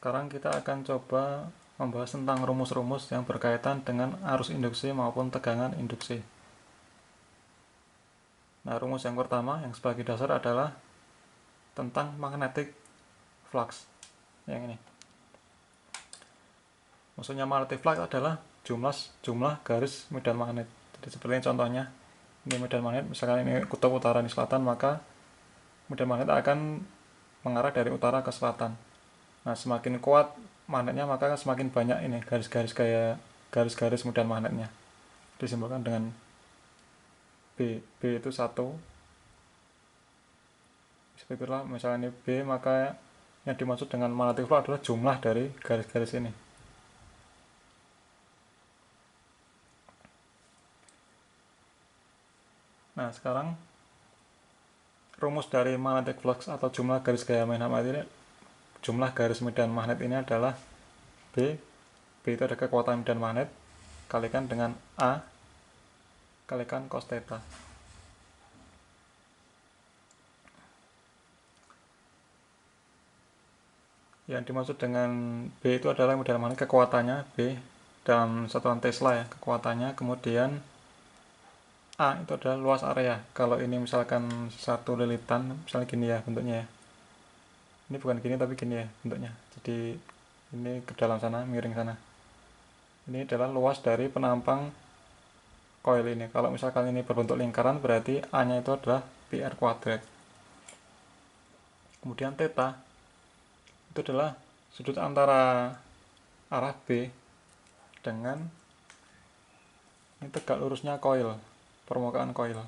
Sekarang kita akan coba membahas tentang rumus-rumus yang berkaitan dengan arus induksi maupun tegangan induksi. Nah, rumus yang pertama yang sebagai dasar adalah tentang magnetic flux. Yang ini. Maksudnya magnetic flux adalah jumlah garis medan magnet. Jadi seperti ini contohnya. Ini medan magnet, misalkan ini kutub utara di selatan, maka medan magnet akan mengarah dari utara ke selatan. Nah, semakin kuat magnetnya maka semakin banyak ini garis-garis kayak garis-garis medan magnetnya. Disimbolkan dengan B. B itu 1. Seperti itulah, misalnya ini B, maka yang dimaksud dengan magnetic flux adalah jumlah dari garis-garis ini. Nah, sekarang rumus dari magnetic flux atau jumlah garis gaya medan magnet ini, jumlah garis medan magnet ini adalah B. B itu ada kekuatan medan magnet kalikan dengan A kalikan cos theta. Yang dimaksud dengan B itu adalah medan magnet, kekuatannya B dalam satuan Tesla ya, kekuatannya. Kemudian A itu adalah luas area. Kalau ini misalkan satu lilitan, misalnya gini ya bentuknya ya. Ini bukan gini tapi gini ya bentuknya. Jadi ini ke dalam sana, miring sana. Ini adalah luas dari penampang coil ini. Kalau misalkan ini berbentuk lingkaran, berarti A-nya itu adalah PR kuadrat. Kemudian theta itu adalah sudut antara arah B dengan ini tegak lurusnya coil, permukaan coil.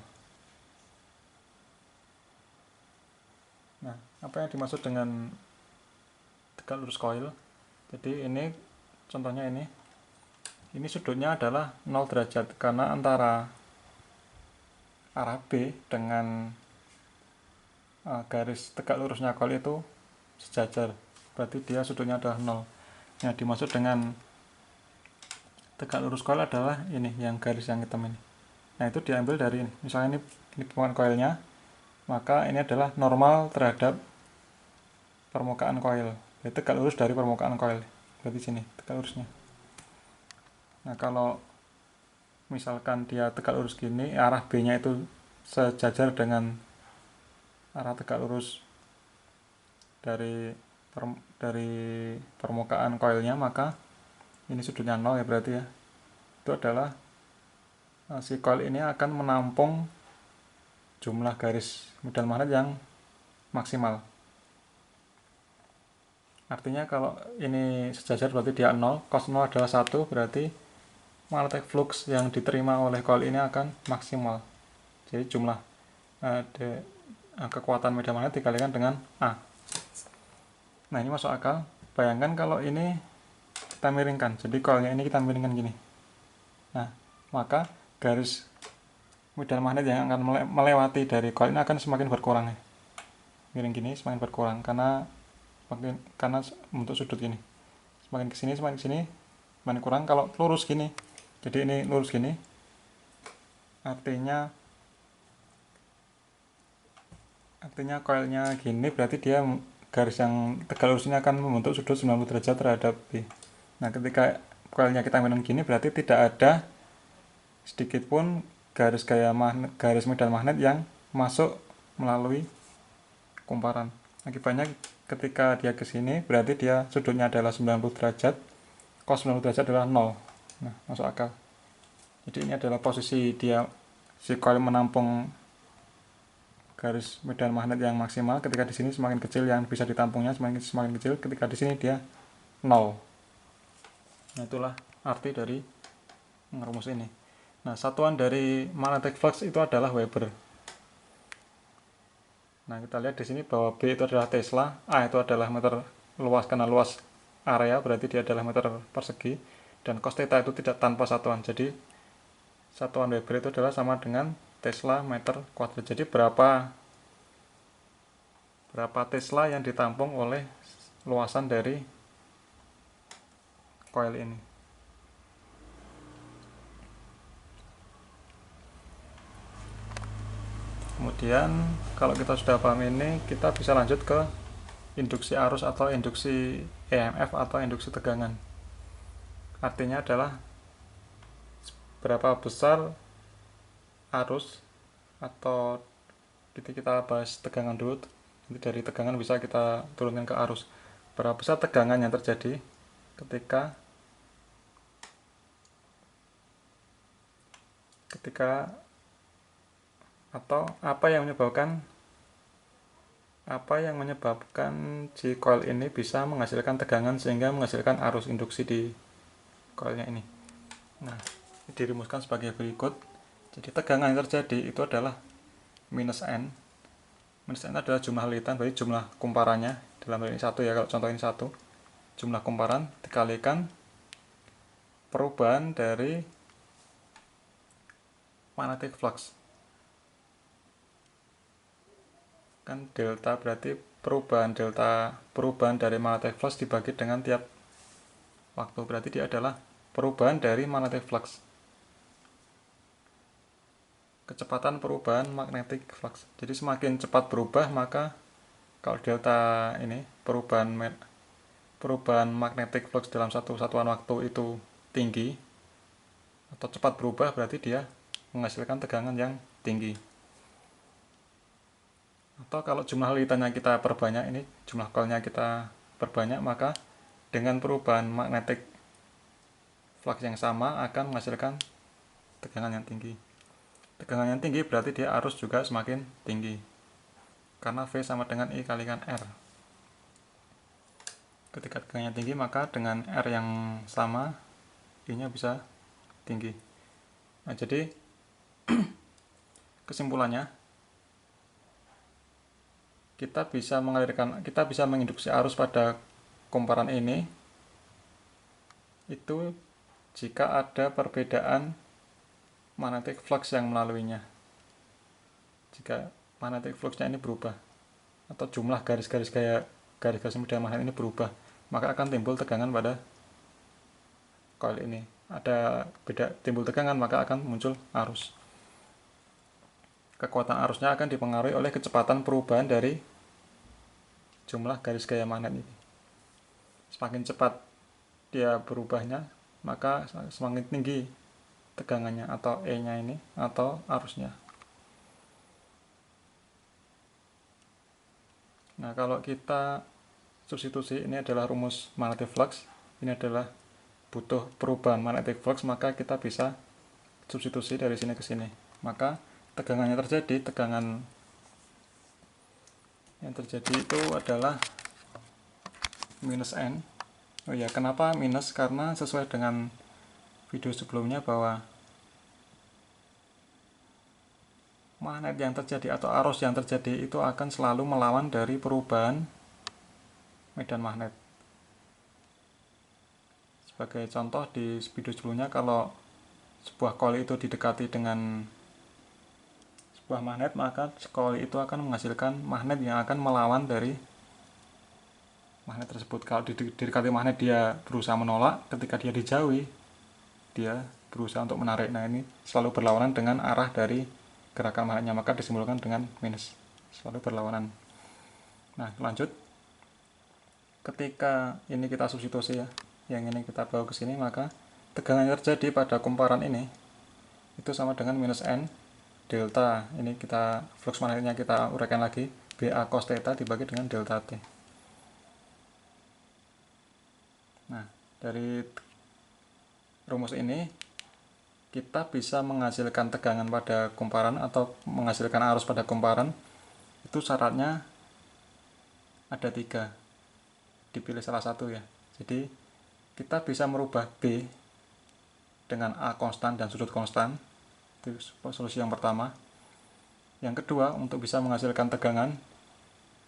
Nah, apa yang dimaksud dengan tegak lurus coil? Jadi ini contohnya ini sudutnya adalah 0 derajat karena antara arah B dengan garis tegak lurusnya coil itu sejajar, berarti dia sudutnya adalah 0. Yang dimaksud dengan tegak lurus coil adalah ini, yang garis yang hitam ini. Nah, itu diambil dari ini. Misalnya ini permukaan coilnya, maka ini adalah normal terhadap permukaan coil. Jadi tegak lurus dari permukaan coil. Berarti sini tegak lurusnya. Nah, kalau misalkan dia tegak lurus gini, arah B-nya itu sejajar dengan arah tegak lurus dari permukaan coilnya, maka ini sudutnya 0 ya berarti ya. Itu adalah si coil ini akan menampung jumlah garis medan magnet yang maksimal. Artinya kalau ini sejajar berarti dia 0, cos 0 adalah 1, berarti magnetic flux yang diterima oleh coil ini akan maksimal. Jadi jumlah kekuatan medan magnet dikalikan dengan A. Nah, ini masuk akal. Bayangkan kalau ini kita miringkan, jadi coilnya ini kita miringkan gini. Nah, maka garis medan magnet yang akan melewati dari coil ini akan semakin berkurang ya. Miring gini semakin berkurang karena bentuk sudut gini. Semakin kesini semakin kurang. Kalau lurus gini, jadi ini lurus gini, artinya coilnya gini, berarti dia garis yang tegak lurus ini akan membentuk sudut 90 derajat terhadap B. Nah, ketika coilnya kita miring gini, berarti tidak ada sedikit pun garis medan magnet yang masuk melalui kumparan. Akibatnya ketika dia ke sini, berarti dia sudutnya adalah 90 derajat, cos 90 derajat adalah 0. Nah, masuk akal. Jadi ini adalah posisi si coil menampung garis medan magnet yang maksimal. Ketika di sini semakin kecil yang bisa ditampungnya, semakin kecil. Ketika di sini dia 0. Nah, itulah arti dari rumus ini. Nah, satuan dari magnetic flux itu adalah Weber. Nah, kita lihat di sini bahwa B itu adalah Tesla, A itu adalah meter luas karena luas area, berarti dia adalah meter persegi, dan cos theta itu tidak tanpa satuan. Jadi satuan Weber itu adalah sama dengan Tesla meter kuadrat. Jadi berapa Tesla yang ditampung oleh luasan dari coil ini. Kemudian kalau kita sudah paham ini, kita bisa lanjut ke induksi arus atau induksi EMF atau induksi tegangan. Artinya adalah berapa besar arus, atau kita bahas tegangan dulu. Nanti dari tegangan bisa kita turunkan ke arus. Berapa besar tegangan yang terjadi ketika atau apa yang menyebabkan si coil ini bisa menghasilkan tegangan sehingga menghasilkan arus induksi di coilnya ini. Nah, dirumuskan sebagai berikut. Jadi tegangan yang terjadi itu adalah minus N. Minus N adalah jumlah lilitan, berarti jumlah kumparannya. Dalam hal ini 1 ya, kalau contoh ini 1. Jumlah kumparan dikalikan perubahan dari magnetic flux. Kan delta berarti perubahan dari magnetic flux dibagi dengan tiap waktu, berarti dia adalah perubahan dari magnetic flux, kecepatan perubahan magnetic flux. Jadi semakin cepat berubah, maka kalau delta ini perubahan magnetic flux dalam satu satuan waktu itu tinggi atau cepat berubah, berarti dia menghasilkan tegangan yang tinggi. Atau kalau jumlah lilitannya kita perbanyak, ini jumlah coilnya kita perbanyak, maka dengan perubahan magnetic flux yang sama akan menghasilkan tegangan yang tinggi. Tegangan yang tinggi berarti dia arus juga semakin tinggi, karena V sama dengan I kalikan R. Ketika tegangannya tinggi, maka dengan R yang sama I nya bisa tinggi. Nah, jadi kesimpulannya, kita bisa menginduksi arus pada kumparan ini itu jika ada perbedaan magnetic flux yang melaluinya. Jika magnetic fluxnya ini berubah atau jumlah garis-garis medan magnet ini berubah, maka akan timbul tegangan pada coil ini. Timbul tegangan, maka akan muncul arus. Kekuatan arusnya akan dipengaruhi oleh kecepatan perubahan dari jumlah garis gaya magnet ini. Semakin cepat dia berubahnya, maka semakin tinggi tegangannya atau E-nya ini atau arusnya. Nah, kalau kita substitusi, ini adalah rumus magnetic flux, ini adalah butuh perubahan magnetic flux, maka kita bisa substitusi dari sini ke sini. Maka tegangan yang terjadi itu adalah minus N. Oh ya, kenapa minus? Karena sesuai dengan video sebelumnya bahwa magnet yang terjadi atau arus yang terjadi itu akan selalu melawan dari perubahan medan magnet. Sebagai contoh, di video sebelumnya, kalau sebuah coil itu didekati dengan sebuah magnet, maka coil itu akan menghasilkan magnet yang akan melawan dari magnet tersebut. Kalau didekati magnet, dia berusaha menolak. Ketika dia dijauhi, dia berusaha untuk menarik. Nah, ini selalu berlawanan dengan arah dari gerakan magnetnya, maka disimbolkan dengan minus, selalu berlawanan. Nah, lanjut. Ketika ini kita substitusi ya, yang ini kita bawa ke sini, maka tegangan yang terjadi pada kumparan ini itu sama dengan minus N delta. Ini flux magnetnya kita uraikan lagi, BA cos theta dibagi dengan delta T. Nah, dari rumus ini kita bisa menghasilkan tegangan pada kumparan atau menghasilkan arus pada kumparan. Itu syaratnya ada 3, dipilih salah satu ya. Jadi kita bisa merubah B dengan A konstan dan sudut konstan. Itu solusi yang pertama. Yang kedua, untuk bisa menghasilkan tegangan,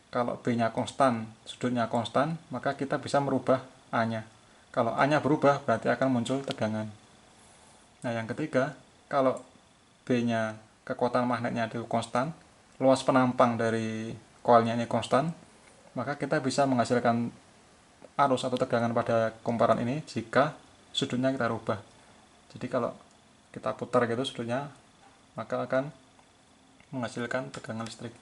kalau B nya konstan, sudutnya konstan, maka kita bisa merubah A nya. Kalau A nya berubah, berarti akan muncul tegangan. Nah, yang ketiga, kalau B nya kekuatan magnetnya itu konstan, luas penampang dari coilnya ini konstan, maka kita bisa menghasilkan arus atau tegangan pada kumparan ini jika sudutnya kita rubah. Jadi kalau kita putar gitu sudutnya, maka akan menghasilkan tegangan listrik.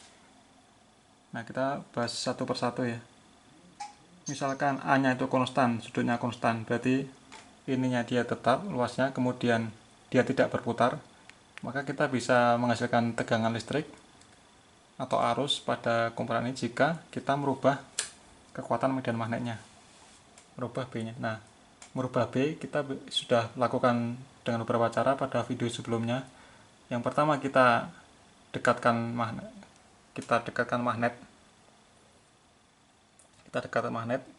Nah, kita bahas satu persatu ya. Misalkan A-nya itu konstan, sudutnya konstan, berarti ininya dia tetap luasnya, kemudian dia tidak berputar, maka kita bisa menghasilkan tegangan listrik atau arus pada kumparan ini jika kita merubah kekuatan medan magnetnya, merubah B-nya. Nah, merubah B kita sudah lakukan dengan beberapa cara pada video sebelumnya. Yang pertama kita dekatkan magnet,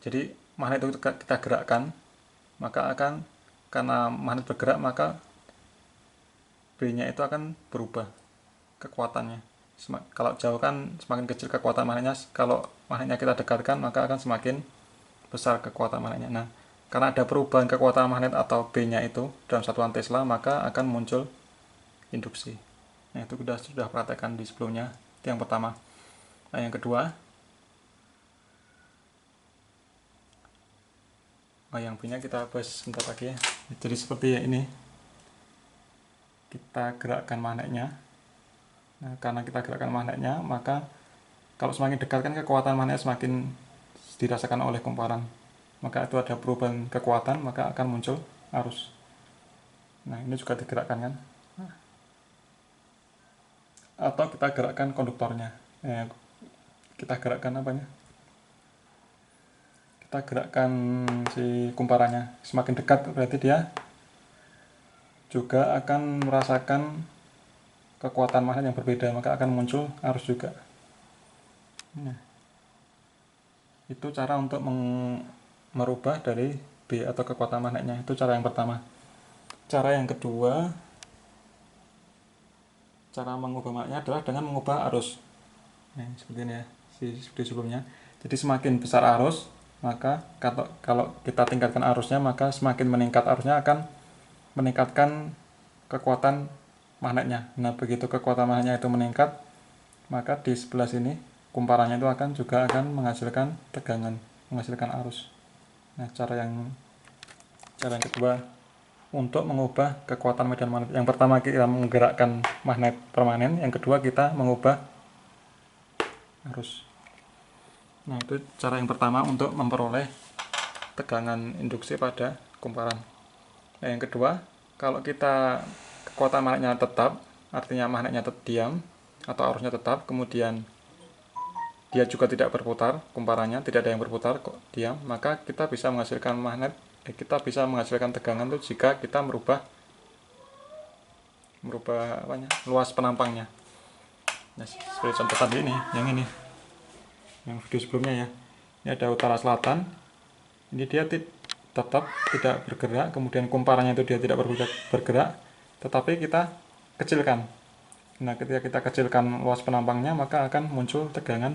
jadi magnet itu kita gerakkan, maka karena magnet bergerak maka B-nya itu akan berubah kekuatannya. Kalau jauh kan semakin kecil kekuatan magnetnya, kalau magnetnya kita dekatkan maka akan semakin besar kekuatan magnetnya. Nah, karena ada perubahan kekuatan magnet atau B-nya itu dalam satuan Tesla, maka akan muncul induksi. Nah, itu sudah praktekkan di sebelumnya. Itu yang pertama. Nah, yang kedua, yang B-nya kita bahas sebentar lagi ya. Jadi seperti ini, kita gerakkan magnetnya. Nah, karena kita gerakkan magnetnya, maka kalau semakin dekat kan kekuatan magnet semakin dirasakan oleh kumparan. Maka itu ada perubahan kekuatan, maka akan muncul arus. Nah, ini juga digerakkan kan. Atau kita gerakkan konduktornya. Kita gerakkan apanya? Kita gerakkan si kumparannya. Semakin dekat berarti dia juga akan merasakan kekuatan magnet yang berbeda, maka akan muncul arus juga. Nah, itu cara untuk merubah dari B atau kekuatan magnetnya. Itu cara yang pertama. Cara yang kedua, cara mengubah magnetnya adalah dengan mengubah arus. Nah, seperti ini ya, video sebelumnya. Jadi semakin besar arus, maka kalau kita tingkatkan arusnya, maka semakin meningkat arusnya akan meningkatkan kekuatan magnetnya. Nah, begitu kekuatan magnetnya itu meningkat, maka di sebelah sini kumparannya itu juga akan menghasilkan tegangan, menghasilkan arus. Nah, cara yang kedua untuk mengubah kekuatan medan magnet. Yang pertama kita menggerakkan magnet permanen, yang kedua kita mengubah arus. Nah, itu cara yang pertama untuk memperoleh tegangan induksi pada kumparan. Nah, yang kedua, kalau kita kekuatan magnetnya tetap, artinya magnetnya diam atau arusnya tetap, kemudian dia juga tidak berputar, kumparannya tidak ada yang berputar, kok diam, maka kita bisa menghasilkan tegangan itu jika kita merubah luas penampangnya. Nah, seperti contoh tadi ini, yang video sebelumnya ya. Ini ada utara selatan. Ini dia tetap tidak bergerak, kemudian kumparannya itu dia tidak bergerak, tetapi kita kecilkan. Nah, ketika kita kecilkan luas penampangnya, maka akan muncul tegangan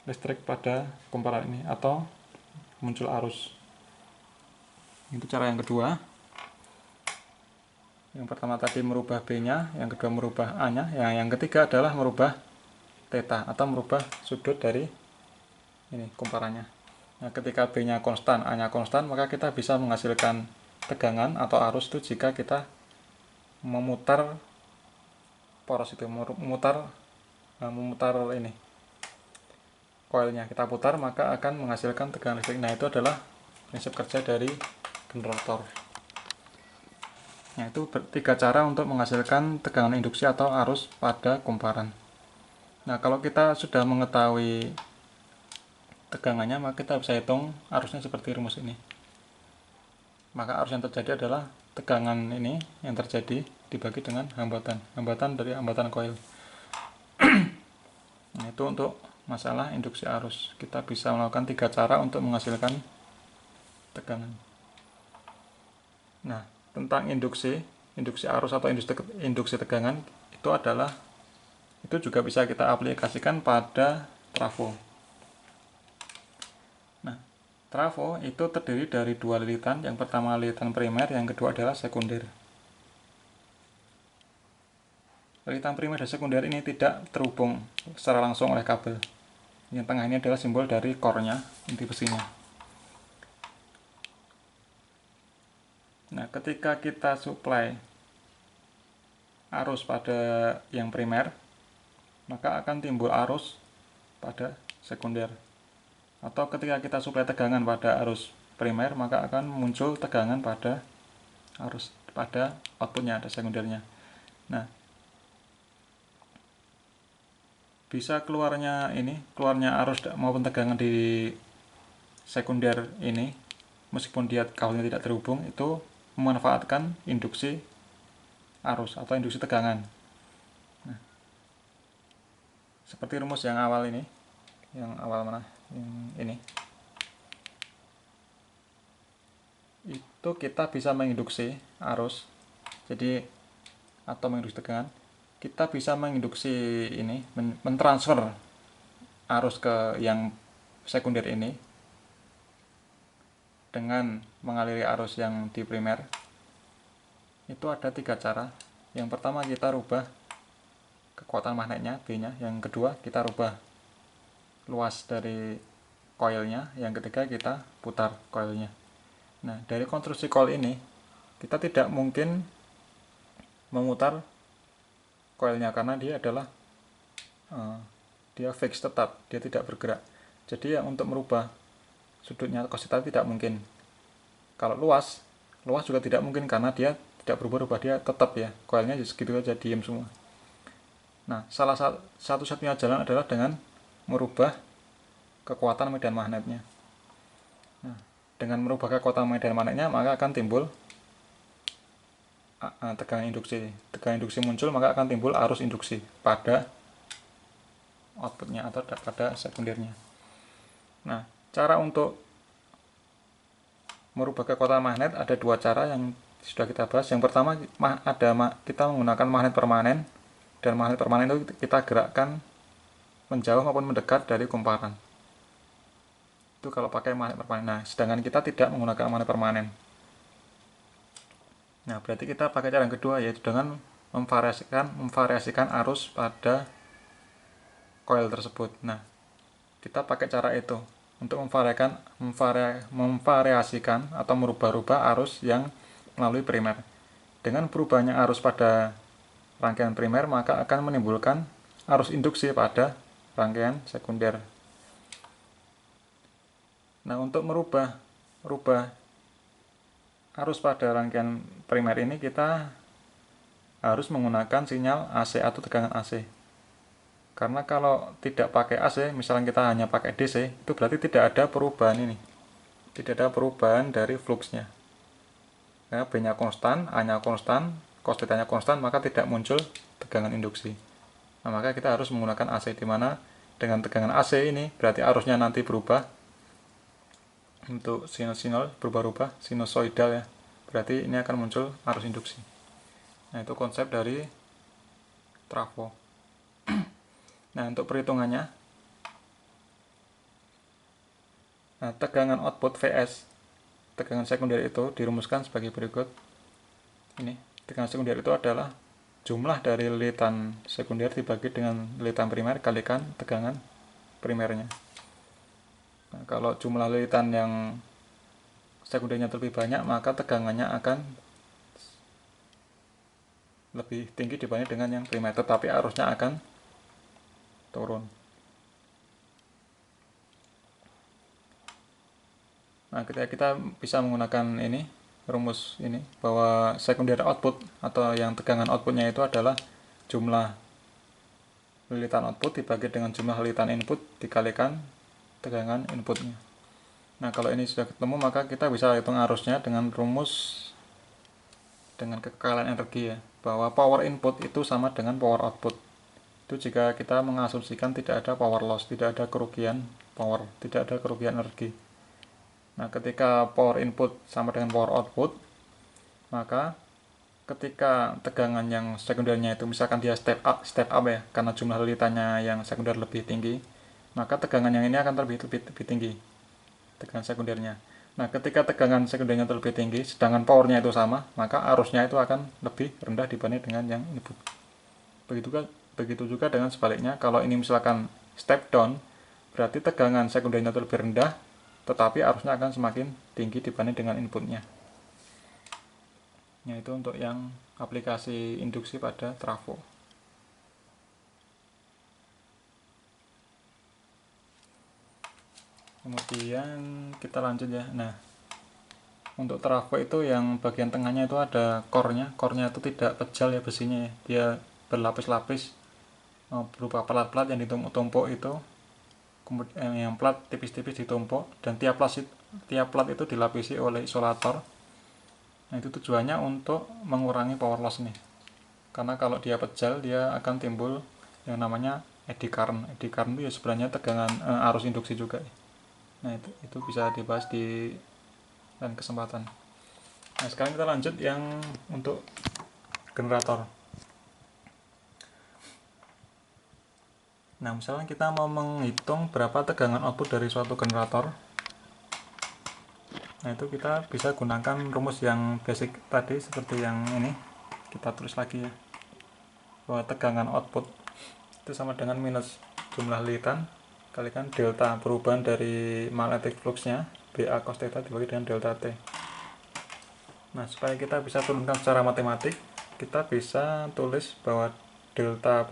listrik pada kumparan ini atau muncul arus. Itu cara yang kedua. Yang pertama tadi merubah B-nya, yang kedua merubah A-nya, yang ketiga adalah merubah theta atau merubah sudut dari ini kumparannya. Nah, ketika B-nya konstan, A-nya konstan, maka kita bisa menghasilkan tegangan atau arus itu jika kita memutar poros itu, memutar ini koilnya, kita putar maka akan menghasilkan tegangan listrik. Nah, itu adalah prinsip kerja dari generator. Nah, itu tiga cara untuk menghasilkan tegangan induksi atau arus pada kumparan. Nah, kalau kita sudah mengetahui tegangannya, maka kita bisa hitung arusnya seperti rumus ini. Maka arus yang terjadi adalah tegangan ini yang terjadi dibagi dengan hambatan dari hambatan koil. Nah, itu untuk masalah induksi arus. Kita bisa melakukan tiga cara untuk menghasilkan tegangan. Nah, tentang induksi arus atau induksi tegangan itu juga bisa kita aplikasikan pada trafo. Nah, trafo itu terdiri dari dua lilitan, yang pertama lilitan primer, yang kedua adalah sekunder. Lilitan primer dan sekunder ini tidak terhubung secara langsung oleh kabel. Yang tengah ini adalah simbol dari core-nya, inti besinya. Nah, ketika kita supply arus pada yang primer, maka akan timbul arus pada sekunder Atau ketika kita suplai tegangan pada arus primer, maka akan muncul tegangan pada outputnya, ada sekundernya. Nah, bisa keluarnya arus maupun tegangan di sekunder ini, meskipun dia kaulnya tidak terhubung, itu memanfaatkan induksi arus atau induksi tegangan. Nah, seperti rumus yang awal ini, yang awal mana? Yang ini. Itu kita bisa menginduksi arus, jadi atau menginduksi tegangan. Kita bisa menginduksi ini, mentransfer arus ke yang sekunder ini dengan mengaliri arus yang di primer. Itu ada 3 cara. Yang pertama, kita rubah kekuatan magnetnya, B-nya. Yang kedua, kita rubah luas dari coilnya. Yang ketiga, kita putar coilnya. Nah, dari konstruksi coil ini, kita tidak mungkin memutar coilnya karena dia adalah dia fix, tetap, dia tidak bergerak. Jadi ya, untuk merubah sudutnya cos theta tidak mungkin. Kalau luas juga tidak mungkin karena dia tidak berubah-ubah, dia tetap ya, coilnya segitu aja, diem semua. Nah, salah satu-satunya jalan adalah dengan merubah kekuatan medan magnetnya. Nah, dengan merubah kekuatan medan magnetnya, maka akan timbul tegangan induksi. Tegangan induksi muncul, maka akan timbul arus induksi pada outputnya atau pada sekundernya. Nah, cara untuk merubah kekuatan magnet ada 2 cara yang sudah kita bahas. Yang pertama, kita menggunakan magnet permanen, dan magnet permanen itu kita gerakkan menjauh maupun mendekat dari kumparan. Itu kalau pakai magnet permanen. Nah, sedangkan kita tidak menggunakan magnet permanen. Nah, berarti kita pakai cara yang kedua, yaitu dengan memvariasikan arus pada coil tersebut. Nah, kita pakai cara itu untuk memvariasikan atau merubah-rubah arus yang melalui primer. Dengan berubahnya arus pada rangkaian primer, maka akan menimbulkan arus induksi pada rangkaian sekunder. Nah, untuk merubah arus pada rangkaian primer ini, kita harus menggunakan sinyal AC atau tegangan AC. Karena kalau tidak pakai AC, misalnya kita hanya pakai DC, itu berarti tidak ada perubahan ini. Tidak ada perubahan dari fluxnya. Ya, B-nya konstan, A-nya konstan, cos theta-nya konstan, maka tidak muncul tegangan induksi. Nah, maka kita harus menggunakan AC, di mana dengan tegangan AC ini berarti arusnya nanti berubah untuk sinus-sinus, berubah-ubah sinusoidal ya. Berarti ini akan muncul arus induksi. Nah, itu konsep dari trafo. Nah, untuk perhitungannya, nah, tegangan output Vs, tegangan sekunder itu dirumuskan sebagai berikut. Ini, tegangan sekunder itu adalah jumlah dari lilitan sekunder dibagi dengan lilitan primer kalikan tegangan primernya. Nah, kalau jumlah lilitan yang sekundernya lebih banyak, maka tegangannya akan lebih tinggi dibanding dengan yang primer, tetapi arusnya akan turun. Nah, ketika kita bisa menggunakan ini, rumus ini, bahwa sekunder output atau yang tegangan outputnya itu adalah jumlah lilitan output dibagi dengan jumlah lilitan input dikalikan tegangan inputnya. Nah, kalau ini sudah ketemu, maka kita bisa hitung arusnya dengan rumus dengan kekekalan energi ya, bahwa power input itu sama dengan power output. Itu jika kita mengasumsikan tidak ada power loss, tidak ada kerugian power, tidak ada kerugian energi. Nah, ketika power input sama dengan power output, maka ketika tegangan yang sekundernya itu misalkan dia step up ya, karena jumlah lilitannya yang sekunder lebih tinggi, maka tegangan yang ini akan lebih tinggi, tegangan sekundernya. Nah, ketika tegangan sekundernya lebih tinggi, sedangkan powernya itu sama, maka arusnya itu akan lebih rendah dibanding dengan yang input. Begitu juga dengan sebaliknya, kalau ini misalkan step down, berarti tegangan sekundernya itu lebih rendah, tetapi arusnya akan semakin tinggi dibanding dengan inputnya. Ya, itu untuk yang aplikasi induksi pada trafo. Kemudian kita lanjut ya. Nah, untuk trafo itu yang bagian tengahnya itu ada core-nya. Core-nya itu tidak pejal ya besinya ya. Dia berlapis-lapis berupa plat-plat yang ditumpuk itu. Kemudian yang plat tipis-tipis ditumpuk dan tiap plat itu dilapisi oleh isolator. Nah, itu tujuannya untuk mengurangi power loss nih. Karena kalau dia pejal dia akan timbul yang namanya eddy current. Eddy current itu ya sebenarnya tegangan arus induksi juga ya. Nah, itu bisa dibahas di lain kesempatan. Nah, sekarang kita lanjut yang untuk generator. Nah, misalnya kita mau menghitung berapa tegangan output dari suatu generator. Nah, itu kita bisa gunakan rumus yang basic tadi seperti yang ini. Kita tulis lagi ya. Bahwa tegangan output itu sama dengan minus jumlah lilitan kalikan delta perubahan dari magnetic fluxnya BA cos theta dibagi dengan delta T. Nah, supaya kita bisa turunkan secara matematik, kita bisa tulis bahwa delta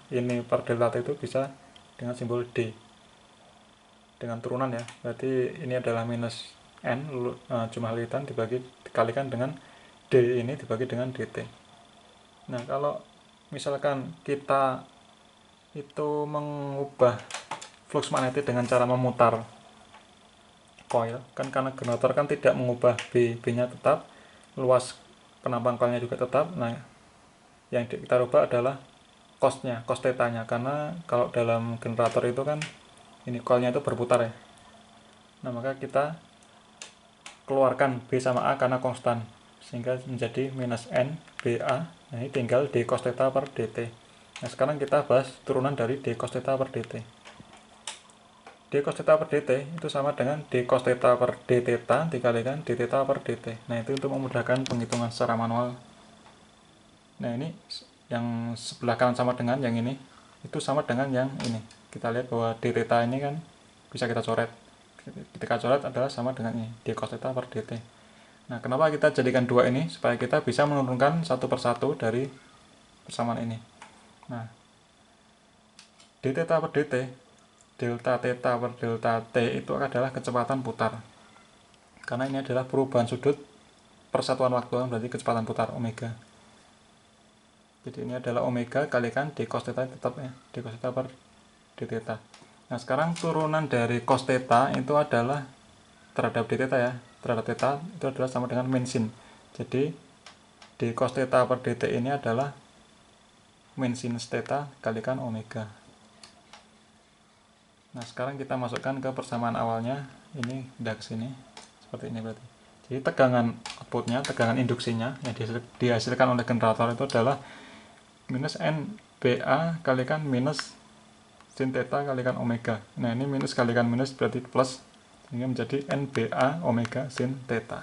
ini per delta T itu bisa dengan simbol D dengan turunan ya. Berarti ini adalah minus N jumlah lilitan dikalikan dengan D ini dibagi dengan DT. Nah, kalau misalkan kita itu mengubah flux magnetik dengan cara memutar coil, kan karena generator kan tidak mengubah B-nya tetap, luas penampang coilnya juga tetap. Nah, yang kita rubah adalah cos theta-nya, karena kalau dalam generator itu kan ini coilnya itu berputar ya. Nah, maka kita keluarkan B sama A karena konstan, sehingga menjadi minus N BA. Nah, ini tinggal D cos theta per DT. Nah, sekarang kita bahas turunan dari D cos theta per DT. D cos theta per dt itu sama dengan D cos theta per d theta dikalikan d theta per dt. Nah, itu untuk memudahkan penghitungan secara manual. Nah, ini yang sebelah kanan sama dengan yang ini, itu sama dengan yang ini. Kita lihat bahwa d theta ini kan bisa kita coret. Ketika coret adalah sama dengan ini, D cos theta per dt. Nah, kenapa kita jadikan dua ini? Supaya kita bisa menurunkan satu persatu dari persamaan ini. Nah, d theta per dt, delta theta per delta t itu adalah kecepatan putar. Karena ini adalah perubahan sudut persatuan waktu, berarti kecepatan putar omega. Jadi ini adalah omega kalikan d cos theta tetap ya, d cos theta per d theta. Nah, sekarang turunan dari cos theta itu adalah terhadap d theta ya, terhadap theta itu adalah sama dengan min sin. Jadi d cos theta per dt ini adalah min sin theta kalikan omega. Nah, sekarang kita masukkan ke persamaan awalnya, ini udah kesini seperti ini berarti. Jadi tegangan outputnya, tegangan induksinya yang dihasilkan oleh generator itu adalah minus NBA kalikan minus sin theta kalikan omega. Nah, ini minus kalikan minus berarti plus, sehingga menjadi NBA omega sin theta.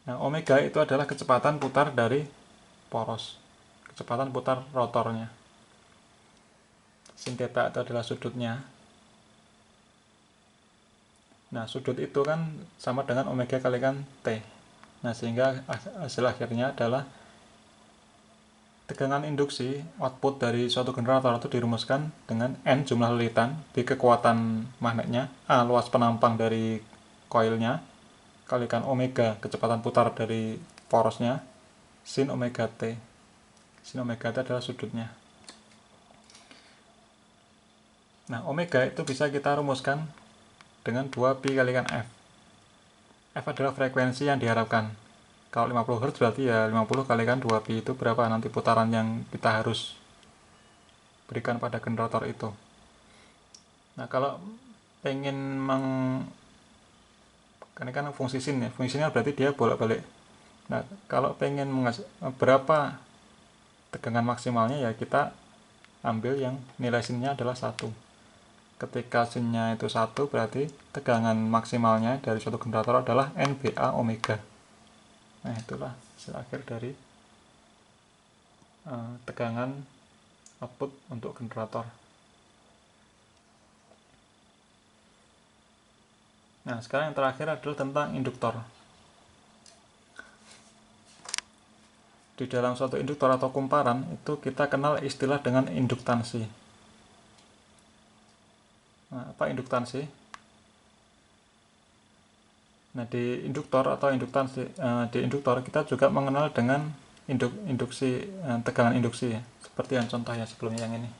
Nah, omega itu adalah kecepatan putar dari poros, kecepatan putar rotornya. Sin theta itu adalah sudutnya. Nah, sudut itu kan sama dengan omega kalikan T. Nah, sehingga hasil akhirnya adalah tegangan induksi output dari suatu generator itu dirumuskan dengan N jumlah lilitan, B kekuatan magnetnya, A luas penampang dari coilnya, kalikan omega kecepatan putar dari porosnya, sin omega T. Sin omega T adalah sudutnya. Nah, omega itu bisa kita rumuskan dengan 2pi kalikan F. F adalah frekuensi yang diharapkan. Kalau 50 Hz berarti ya 50 kalikan 2pi itu berapa nanti putaran yang kita harus berikan pada generator itu. Nah, kalau pengen ini kan fungsi sin ya, fungsinya berarti dia bolak-balik. Nah, kalau pengen berapa tegangan maksimalnya ya kita ambil yang nilai sinnya adalah 1. Ketika sinnya itu 1 berarti tegangan maksimalnya dari suatu generator adalah NBA omega. Nah, itulah hasil akhir dari tegangan output untuk generator. Nah, sekarang yang terakhir adalah tentang induktor. Di dalam suatu induktor atau kumparan itu kita kenal istilah dengan induktansi. Nah, induktansi. Nah, di induktor atau induktansi, di induktor kita juga mengenal dengan induksi, tegangan induksi ya, seperti yang contoh ya sebelumnya yang ini.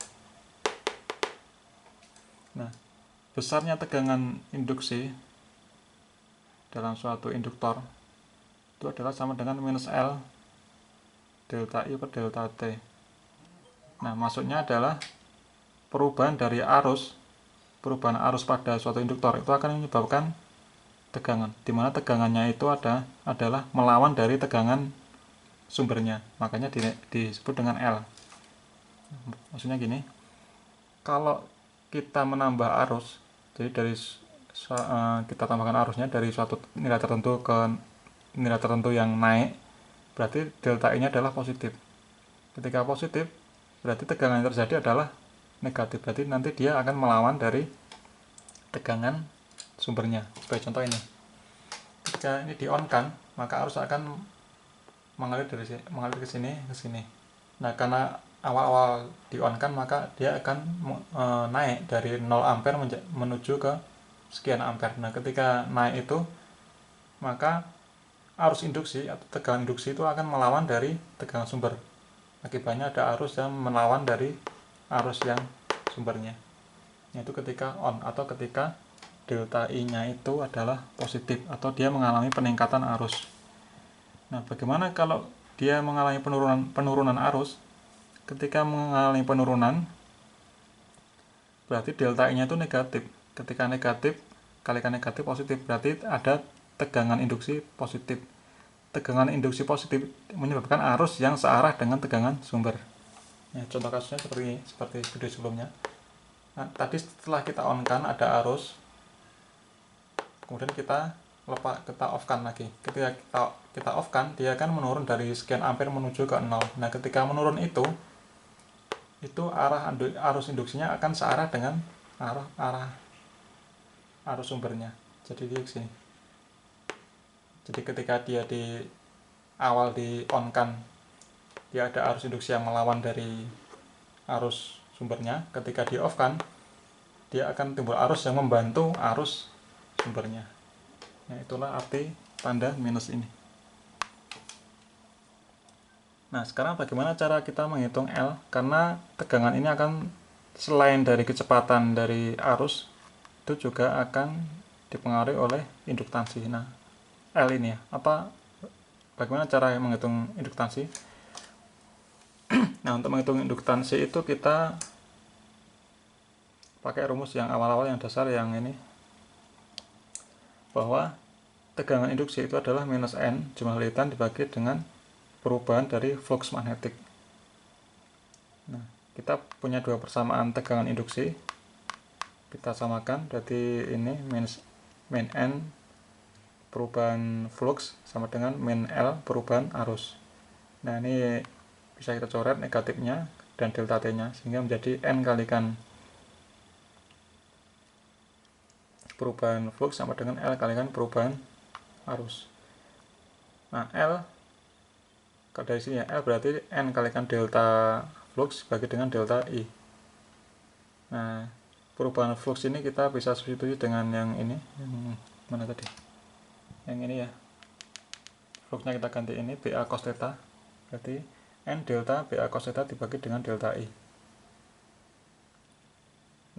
Nah, besarnya tegangan induksi dalam suatu induktor itu adalah sama dengan minus L delta I per delta T. Nah, maksudnya adalah perubahan arus pada suatu induktor itu akan menyebabkan tegangan, di mana tegangannya itu adalah melawan dari tegangan sumbernya, makanya disebut dengan L. Maksudnya gini, kalau kita menambah arus, jadi kita tambahkan arusnya dari suatu nilai tertentu ke nilai tertentu yang naik, berarti delta I nya adalah positif. Ketika positif, berarti tegangan yang terjadi adalah negatif, berarti nanti dia akan melawan dari tegangan sumbernya. Sebagai contoh ini, ketika ini di on kan, maka arus akan mengalir ke sini ke sini. Nah, karena awal-awal di on kan, maka dia akan naik dari 0 ampere menuju ke sekian ampere. Nah, ketika naik itu, maka arus induksi atau tegangan induksi itu akan melawan dari tegangan sumber. Akibatnya ada arus yang melawan dari arus yang sumbernya, yaitu ketika on atau ketika delta I nya itu adalah positif atau dia mengalami peningkatan arus. Nah, bagaimana kalau dia mengalami penurunan arus? Ketika mengalami penurunan, berarti delta I nya itu negatif. Ketika negatif kalikan negatif positif, berarti ada tegangan induksi positif. Tegangan induksi positif menyebabkan arus yang searah dengan tegangan sumber. Ya, contoh kasusnya seperti video sebelumnya. Nah, tadi setelah kita on kan ada arus, kemudian kita off kan lagi. Ketika kita off kan, dia akan menurun dari sekian ampere menuju ke 0. Nah, ketika menurun itu arus induksinya akan searah dengan arah arus sumbernya. Jadi dia kesini. Jadi ketika dia di awal di on kan, dia ada arus induksi yang melawan dari arus sumbernya. Ketika di off kan, dia akan timbul arus yang membantu arus sumbernya. Nah, itulah arti tanda minus ini. Nah, sekarang bagaimana cara kita menghitung L? Karena tegangan ini akan, selain dari kecepatan dari arus, itu juga akan dipengaruhi oleh induktansi. Nah, L ini ya, bagaimana cara menghitung induktansi? Nah, untuk menghitung induktansi itu kita pakai rumus yang awal-awal, yang dasar, yang ini, bahwa tegangan induksi itu adalah minus N jumlah lilitan dibagi dengan perubahan dari flux magnetik. Nah, kita punya dua persamaan tegangan induksi, kita samakan, berarti ini min N perubahan flux sama dengan min L perubahan arus. Nah, ini bisa kita coret negatifnya dan delta T nya, sehingga menjadi N kalikan perubahan flux sama dengan L kalikan perubahan arus. Nah, L dari sini ya, L berarti N kalikan delta flux bagi dengan delta I. Nah, perubahan flux ini kita bisa substitusi dengan yang ini, yang mana tadi? Yang ini ya. Fluxnya kita ganti ini BA cos theta, berarti N delta BA cos theta dibagi dengan delta I.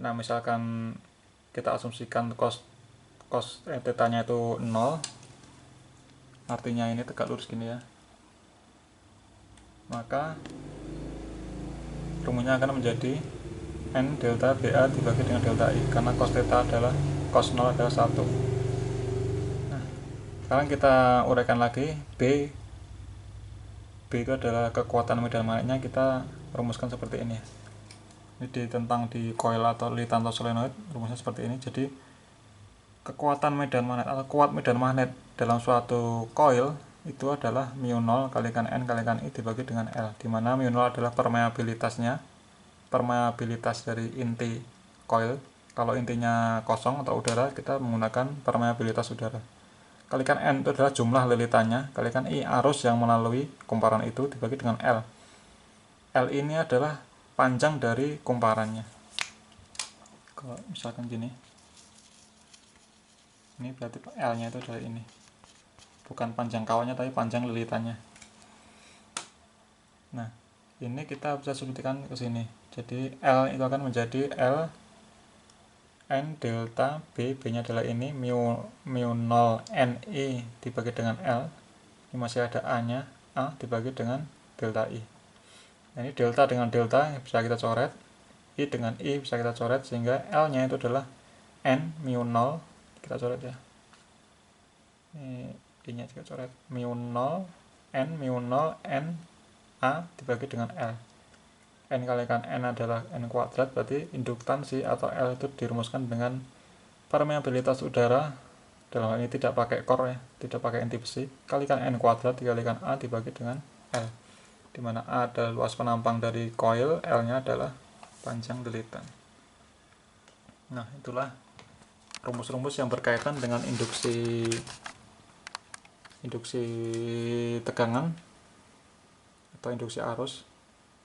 Nah, misalkan kita asumsikan cos theta nya itu 0, artinya ini tegak lurus gini ya, maka rumusnya akan menjadi N delta BA dibagi dengan delta I, karena cos theta adalah cos 0 adalah 1. Nah, sekarang kita uraikan lagi. B itu adalah kekuatan medan magnetnya, kita rumuskan seperti ini. Ini ditentang di coil atau lilitan atau solenoid, rumusnya seperti ini. Jadi kekuatan medan magnet atau kuat medan magnet dalam suatu coil itu adalah mu 0 kalikan N kalikan I dibagi dengan L, di mana mu 0 adalah permeabilitas dari inti coil. Kalau intinya kosong atau udara, kita menggunakan permeabilitas udara. Kalikan N itu adalah jumlah lilitannya, kalikan I arus yang melalui kumparan itu dibagi dengan L. L ini adalah panjang dari kumparannya. Kalau misalkan gini, Ini berarti L nya itu adalah ini, bukan panjang kawatnya tapi panjang lilitannya. Nah ini kita bisa sudutkan ke sini, jadi L itu akan menjadi L N delta B, B nya adalah ini mu 0 NE dibagi dengan L, ini masih ada A nya, A dibagi dengan delta I. Nah, ini delta dengan delta bisa kita coret, I dengan I bisa kita coret, sehingga L nya itu adalah N mu 0, kita coret ya, ini I nya juga coret, mu 0 N mu 0 N A dibagi dengan L. N kalikan N adalah N kuadrat, berarti induktansi atau L itu dirumuskan dengan permeabilitas udara, dalam hal ini tidak pakai core ya, tidak pakai inti besi, kalikan N kuadrat dikalikan A dibagi dengan L, dimana A adalah luas penampang dari coil, L nya adalah panjang lilitan. Nah itulah rumus-rumus yang berkaitan dengan induksi tegangan atau induksi arus.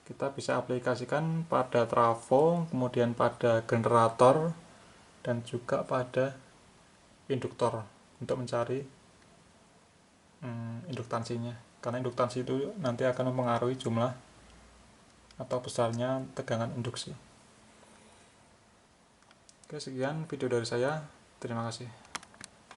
Kita bisa aplikasikan pada trafo, kemudian pada generator, dan juga pada induktor untuk mencari induktansinya, karena induktansi itu nanti akan mempengaruhi jumlah atau besarnya tegangan induksi. Oke, sekian video dari saya, terima kasih.